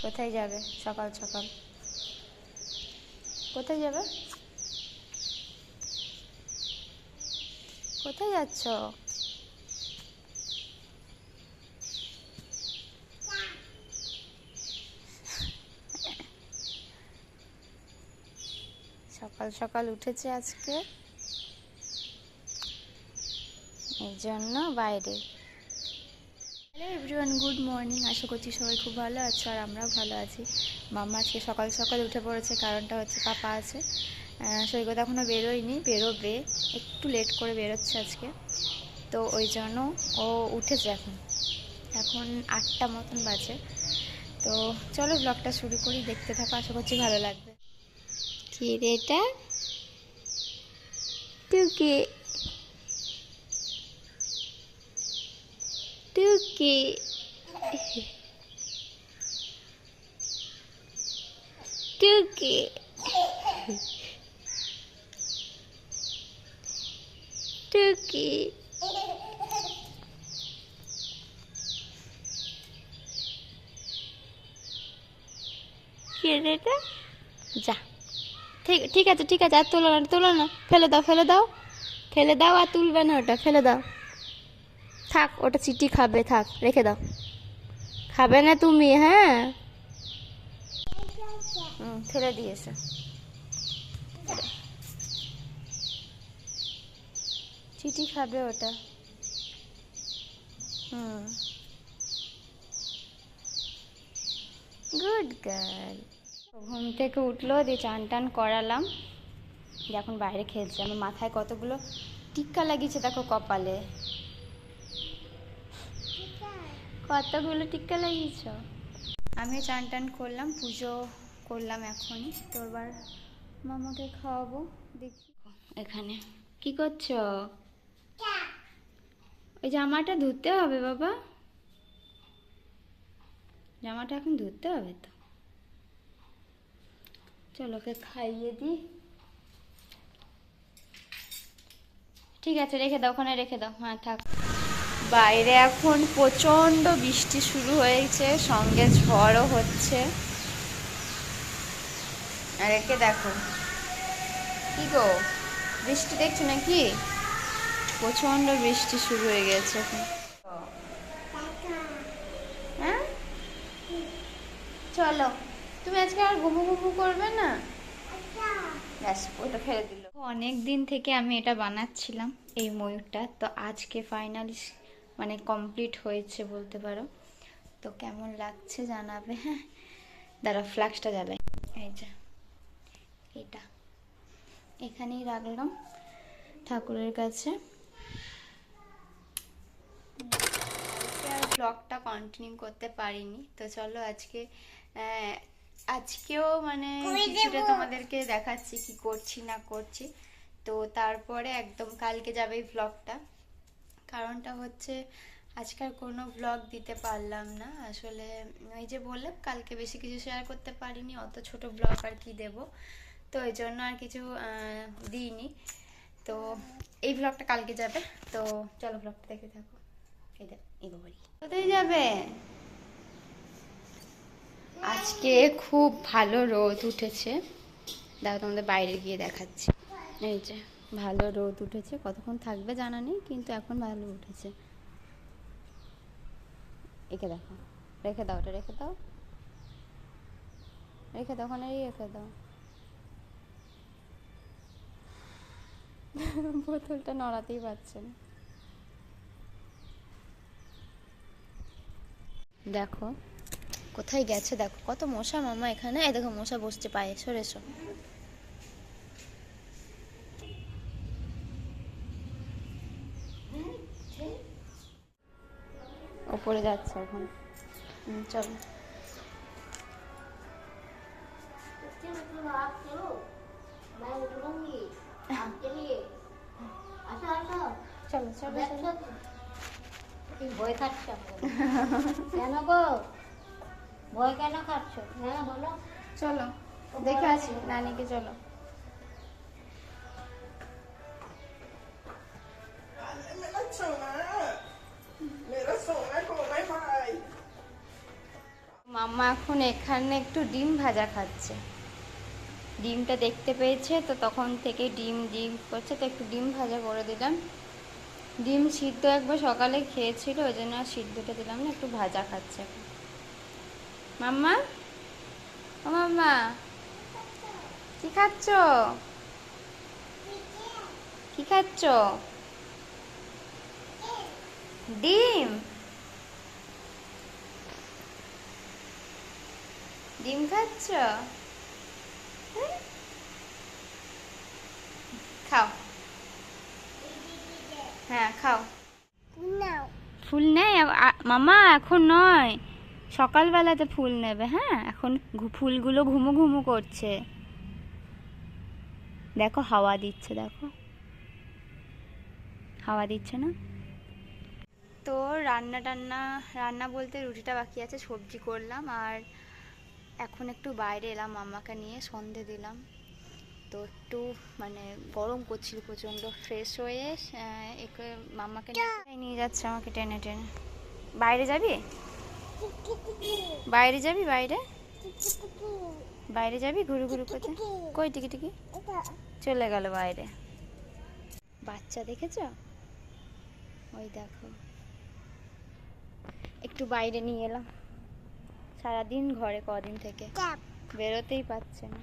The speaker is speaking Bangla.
কোথায় যাবে সকাল সকাল? কোথায় যাবে? কোথায় যাচ্ছ? সকাল সকাল উঠেছে আজকে, এই জন্য বাইরে। Hello everyone, good morning. আশা করছি সবাই খুব ভালো আছো আর আমরাও ভালো আছি। মাম্মা আজকে সকাল সকাল উঠে পড়েছে, কারণটা হচ্ছে পাপা আছে, সৈকত এখনও বেরোয়নি, বেরোবে, একটু লেট করে বেরোচ্ছে আজকে, তো ওই জন্য ও উঠেছে। এখন এখন 8টা মতন বাজে। তো চলো ব্লগটা শুরু করি, দেখতে থাকো, আশা করছি ভালো লাগবে। কি রে এটা? টুকি টুকি টুকি টুকি। কি রে এটা? যা, ঠিক ঠিক আছে ঠিক আছে, আর তোলো না তোলো না, ফেলে দাও ফেলে দাও ফেলে দাও, আর তুলবে না ওটা, ফেলে দাও। থাক, ওটা চিটি খাবে, থাক, রেখে দাও। খাবে না তুমি? হ্যাঁ, ফেলে দিয়েছে। চিটি খাবে ওটা। Good girl. ঘুম থেকে উঠলো, দিয়ে চান টান করালাম, দিয়ে এখন বাইরে খেলছে। আমার মাথায় কতগুলো টিক্কা লাগিয়েছে দেখো, কপালে কতগুলো টিক্কা লাগিয়েছ। আমি চান টান করলাম, পুজো করলাম এখনই, তো এবার মামাকে খাওয়াবো। দেখি এখানে কি করছো? ওই জামাটা ধুতে হবে বাবা, জামাটা এখন ধুতে হবে তো। চলো ওকে খাইয়ে দিই। ঠিক আছে, রেখে দাও, ওখানে রেখে দাও। হ্যাঁ থাক। বাইরে এখন প্রচণ্ড বৃষ্টি শুরু হয়েছে, সঙ্গে ঝড়ও হচ্ছে। আর একে দেখো, কি গো, বৃষ্টি দেখছো নাকি? প্রচণ্ড বৃষ্টি শুরু হয়ে গেছে এখন। হ্যাঁ চলো, তুমি আজকে আর ঘুমু ঘুমু করবে না? ব্যাস, ওটা ফেলে দিল। অনেক দিন থেকে আমি এটা বানাচ্ছিলাম, এই ময়ূরটা, তো আজকে ফাইনালি মানে কমপ্লিট হয়েছে বলতে পারো। তো কেমন লাগছে জানাবে। হ্যাঁ দাঁড়া, ফ্ল্যাক্সটা জ্বালাই। এই যে এটা এখানেই রাখলাম ঠাকুরের কাছে। আর ব্লগটা কন্টিনিউ করতে পারিনি, তো চলো আজকে আজকেও মানে কিছুটা তোমাদেরকে দেখাচ্ছি কি করছি না করছি। তো তারপরে একদম কালকে যাবে এই ব্লগটা। কারণটা হচ্ছে আজকে আর কোনো ব্লগ দিতে পারলাম না আসলে, ওই যে বললাম কালকে বেশি কিছু শেয়ার করতে পারিনি, অত ছোট ব্লগ আর কি দেব, তো এই জন্য আর কিছু দিইনি। তো এই ব্লগটা কালকে যাবে, তো চলো ব্লগটা দেখে থাকো। কোথায় যাবে? আজকে খুব ভালো রোদ উঠেছে, দেখো তোমাদের বাইরে গিয়ে দেখাচ্ছি। এই যে ভালো রোদ উঠেছে, কতক্ষণ থাকবে জানা নেই, কিন্তু এখন ভালো উঠেছে। একে দেখো, রেখে দাও, ওটা রেখে দাও, রেখে দাও, ওখানে রেখে দাও। বোতলটা নড়াতেই পারছে না। দেখো কোথায় গেছে, দেখো কত মশা মামা এখানে। এই দেখো মশা বসছে পায়ে, সরে এসো। ওপরে যাচ্ছে এখন। চলো চলো চলো চলো। ভয় খাচ্ছ কেন গো? ভয় কেন খাচ্ছ? হ্যাঁ বলো। চলো দেখে আসি নানিকে, চলো। মাম্মা এখন এখানে একটু ডিম ভাজা খাচ্ছে। ডিমটা দেখতে পেয়েছে তো তখন থেকে ডিম ডিম করছে, তো একটু ডিম ভাজা করে দিলাম। ডিম সিদ্ধ একবার সকালে খেয়েছিল, ওই জন্য আর সিদ্ধটা দিলাম না, একটু ভাজা খাচ্ছে এখন। মাম্মা, ও মাম্মা, কি খাচ্ছ? কি খাচ্ছ? ডিম? ডিম খাচ্ছ? হ্যাঁ? খাও, হ্যাঁ খাও। ফুল নেই মামা, এখন নয়, সকালবেলাতে ফুল নেবে। হ্যাঁ, এখন ফুলগুলো ঘুমু ঘুমু করছে। দেখো হাওয়া দিচ্ছে, দেখো হাওয়া দিচ্ছে না? তো রান্না বলতে রুটিটা বাকি আছে, সবজি করলাম। আর এখন একটু বাইরে এলাম মাম্মাকে নিয়ে, সন্ধে দিলাম। তো একটু মানে গরম করছিল প্রচণ্ড, ফ্রেশ হয়ে মাম্মাকে নিয়ে যাচ্ছে আমাকে টেনে টেনে। বাইরে যাবি? বাইরে যাবি? বাইরে বাইরে যাবি ঘুরু ঘুরু করতে? কই টিকি টিকি চলে গেল বাইরে। বাচ্চা দেখেছ? ওই দেখো, একটু বাইরে নিয়ে এলাম। সারাদিন ঘরে কদিন থেকে বেরোতেই পারছে না।